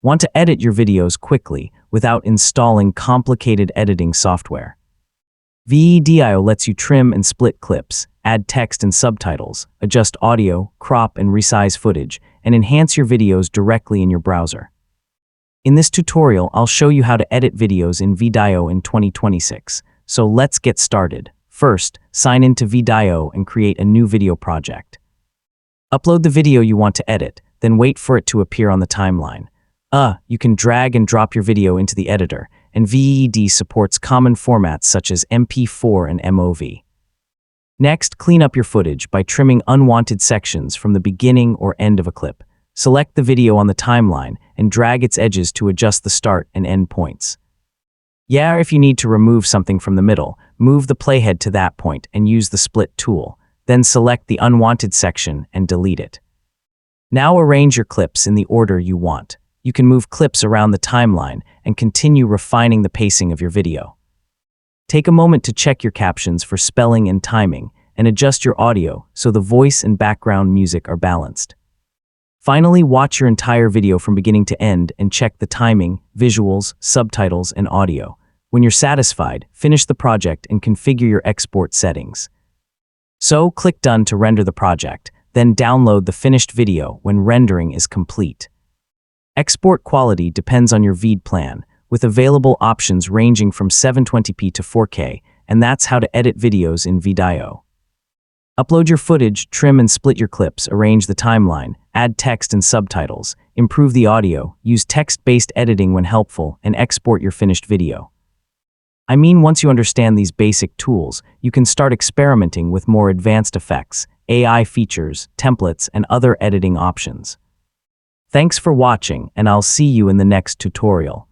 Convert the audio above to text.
Want to edit your videos quickly without installing complicated editing software? VEED lets you trim and split clips, add text and subtitles, adjust audio, crop and resize footage, and enhance your videos directly in your browser. In this tutorial, I'll show you how to edit videos in VEED in 2026. So let's get started. First, sign into VEED and create a new video project. Upload the video you want to edit, then wait for it to appear on the timeline. You can drag and drop your video into the editor, and VEED supports common formats such as MP4 and MOV. Next, clean up your footage by trimming unwanted sections from the beginning or end of a clip. Select the video on the timeline and drag its edges to adjust the start and end points. If you need to remove something from the middle, move the playhead to that point and use the split tool. Then select the unwanted section and delete it. Now arrange your clips in the order you want. You can move clips around the timeline and continue refining the pacing of your video. Take a moment to check your captions for spelling and timing, and adjust your audio so the voice and background music are balanced. Finally, watch your entire video from beginning to end and check the timing, visuals, subtitles, and audio. When you're satisfied, finish the project and configure your export settings. So, click Done to render the project, then download the finished video when rendering is complete. Export quality depends on your VEED plan, with available options ranging from 720p to 4K, and that's how to edit videos in VEED. Upload your footage, trim and split your clips, arrange the timeline, add text and subtitles, improve the audio, use text-based editing when helpful, and export your finished video. Once you understand these basic tools, you can start experimenting with more advanced effects, AI features, templates, and other editing options. Thanks for watching, and I'll see you in the next tutorial.